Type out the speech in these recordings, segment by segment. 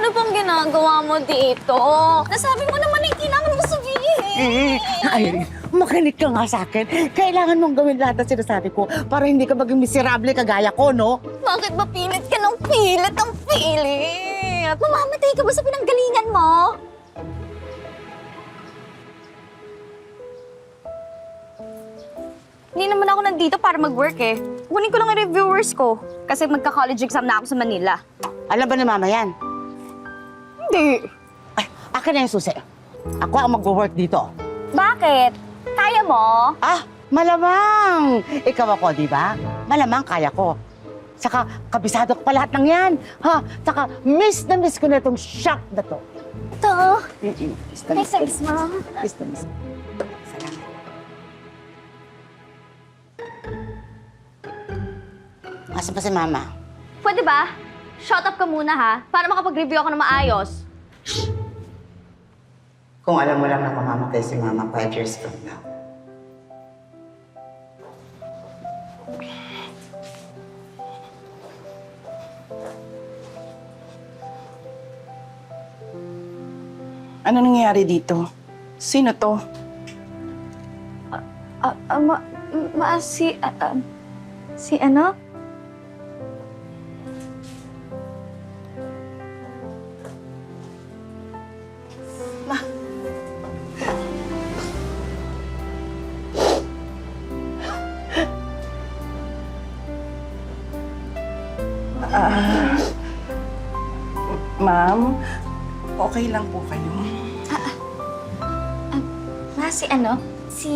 Ano bang ginagawa mo dito? Nasabi mo naman yung kailangan mo sabihin. Irene, makinig ka nga sa akin. Kailangan mong gawin lahat ng sinasabi ko para hindi ka maging miserable kagaya ko, no? Bakit ba pilit ka ng pilit ang pilit? Mamamatay ka ba sa pinanggalingan mo? Hindi naman ako nandito para mag-work eh. Kunin ko lang ang reviewers ko. Kasi magka-college exam na ako sa Manila. Alam ba ni Mama yan? Hindi. Ay, akin na yung susi. Ako ang mag-work dito. Bakit? Kaya mo? Ah, malamang! Ikaw ako, di ba? Malamang kaya ko. Saka, kabisado ko pa lahat ng yan. Ha? Saka, miss na miss ko na itong shop na to. Ito. Miss na Hey, miss ko. thanks, Mom. Miss na miss ko. Salamat. Asan pa si Mama? Pwede ba? Shut up ka muna ha, para makapag-review ako ng maayos. Kung alam mo lang na mamamatay si Mama 5 years from now. Ano nangyayari dito? Sino to? Si ano? Ma'am, okay lang po kayo. Si ano? Si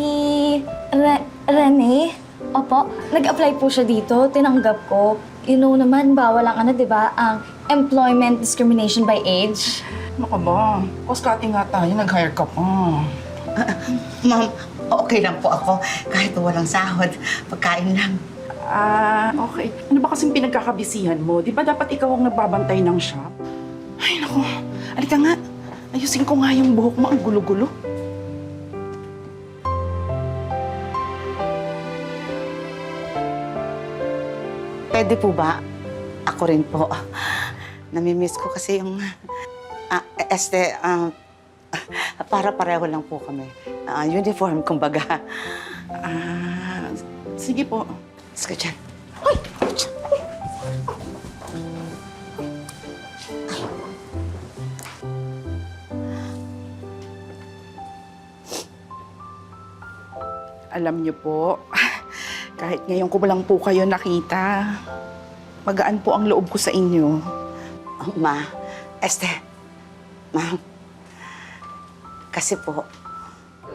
Rene? Opo, nag-apply po siya dito, tinanggap ko. You know naman, bawal ang ano, di ba? Ang employment discrimination by age. Ano ka ba? Cost-cutting nga tayo, nag-hire ka pa. Ma'am, okay lang po ako. Kahit walang sahod, pagkain lang. Okay. Ano ba kasing pinagkakabisihan mo? Di ba dapat ikaw ang nagbabantay ng shop? Ay, naku. Alika nga. Ayusin ko nga yung buhok mo. Ang gulo-gulo. Pwede po ba? Ako rin po. Namimiss ko kasi yung... para pareho lang po kami. Uniform, kumbaga. Sige po. Let's go dyan. Alam niyo po, kahit ngayon ko lang po kayo nakita, magaan po ang loob ko sa inyo. Ma, Ma'am, kasi po,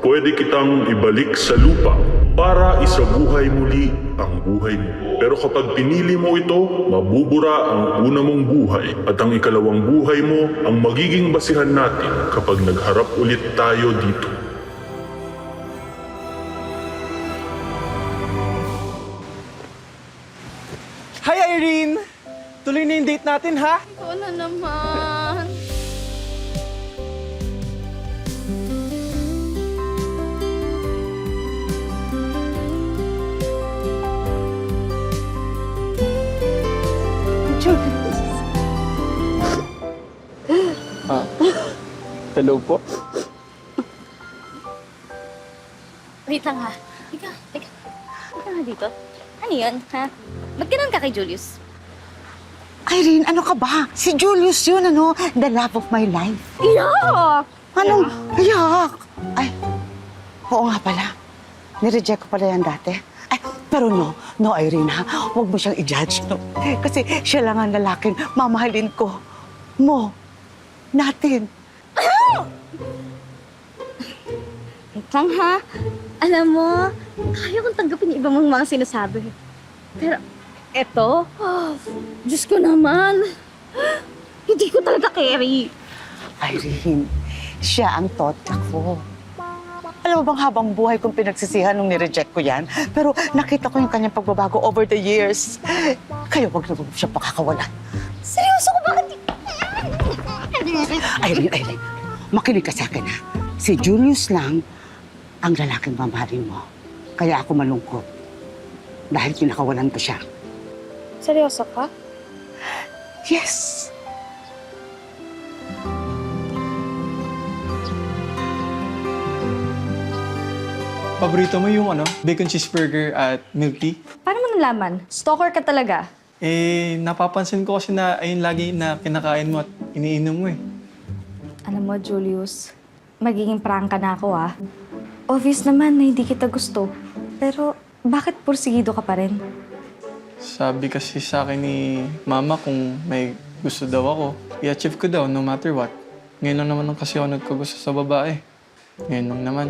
Pwede kitang ibalik sa lupa para isabuhay muli ang buhay mo. Pero kapag pinili mo ito, mabubura ang una mong buhay at ang ikalawang buhay mo ang magiging basihan natin kapag nagharap ulit tayo dito. Hi, Irene! Tuloy na yung date natin, ha? Ikaw na naman. Hello po. Wait lang ha. Ika nga dito. Ano yun, ha? Ba't ganun ka kay Julius? Irene, ano ka ba? Si Julius yun, ano? The love of my life. Yeah! Anong yak? Ay, oo nga pala. Nireject ko pala yan dati. Ay, pero no, Irene, ha? Huwag mo siyang i-judge, no? Kasi siya lang ang lalaking mamahalin ko. Mo. Natin. Wait lang ha. Alam mo, kaya kong tanggapin yung iba mong mga sinasabi. Pero, eto, Diyos ko naman. Hindi ko talaga carry. Irene, siya ang totla ko. Alam mo bang habang buhay kong pinagsisihan nung nireject ko yan? Pero nakita ko yung kanyang pagbabago over the years. Kaya wag na huwag siya pakakawalan. Seryoso ko, bakit di... Irene, makinig ka sa akin, ha? Si Julius lang ang lalaking mamahalin mo. Kaya ako malungkot. Dahil pinakawalan ko siya. Seryoso ka? Yes! paborito mo yung bacon cheeseburger at milk tea? Paano mo nalaman? Stalker ka talaga. Eh, napapansin ko kasi na ayun lagi na kinakain mo at iniinom mo eh. Alam mo, Julius, magiging prangka na ako ah. Obvious naman na hindi kita gusto. Pero bakit pursigido ka pa rin? Sabi kasi sa akin ni Mama kung may gusto daw ako, i-achieve ko daw no matter what. Ngayon lang naman kasi ako nagkagusto sa babae. Ngayon lang naman.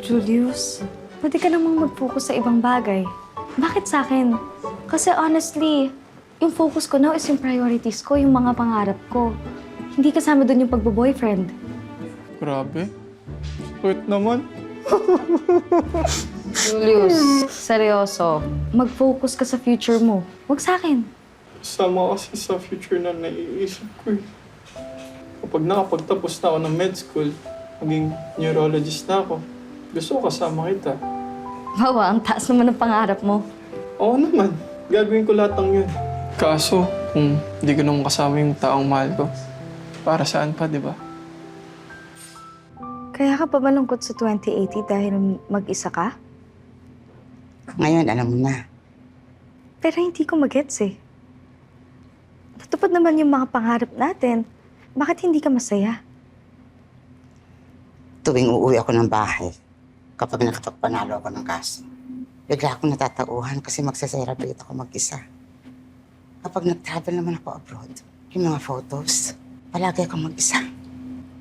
Julius, pwede ka namang mag-focus sa ibang bagay. Bakit sa akin? Kasi honestly, yung focus ko now is yung priorities ko, yung mga pangarap ko. Hindi kasama doon yung pagbo-boyfriend. Grabe. Sweet naman. Julius, seryoso. Mag-focus ka sa future mo. Huwag sa akin. Sama kasi sa future na naiisip ko eh. Kapag nakapagtapos na ako ng med school, maging neurologist na ako, gusto ko kasama kita. Bawa, ang taas naman ng pangarap mo. Oo naman. Gagawin ko lahat ng yun. Kaso, kung hindi ko naman kasama yung taong mahal ko, para saan pa, di ba? Kaya ka pa malungkot sa 2080 dahil mag-isa ka? Ngayon, alam mo na. Pero hindi ko magets eh. Natupad naman yung mga pangarap natin. Bakit hindi ka masaya? Tuwing uuwi ako ng bahay, kapag nakapagpanalo ako ng kaso, bigla akong natatauhan kasi magsa-celebrate ako mag-isa. Kapag nag-travel naman ako abroad, yung mga photos, palagi akong mag-isa.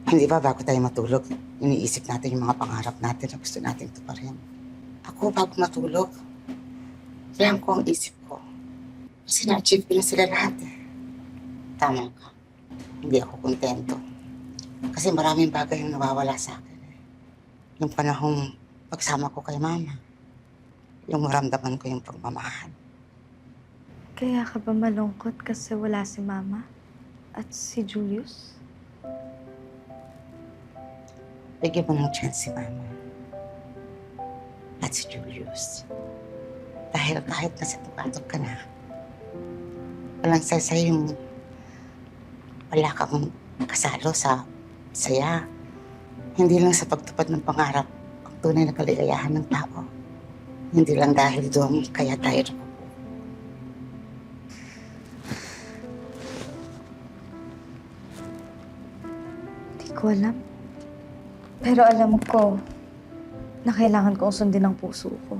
Hindi ba bago tayo matulog, iniisip natin yung mga pangarap natin na gusto natin tuparin. Ako, bago matulog, alam ko ang isip ko. Kasi na-achieve ko na sila lahat eh. Tama ka. Hindi ako kontento. Kasi maraming bagay yung nawawala sa akin. Yung panahong pagsama ko kay Mama, yung maramdaman ko yung pagmamahal. Kaya ka ba malungkot kasi wala si Mama at si Julius? Bigyan mo ng chance si Mama at si Julius. Dahil kahit nasa tugatog ka na, walang saysay yung wala kang kasalo sa saya. Hindi lang sa pagtupad ng pangarap ang tunay na kaligayahan ng tao. Hindi lang dahil doon kaya tayo nabubuo. Hindi ko alam. Pero alam ko na kailangan kong sundin ang puso ko.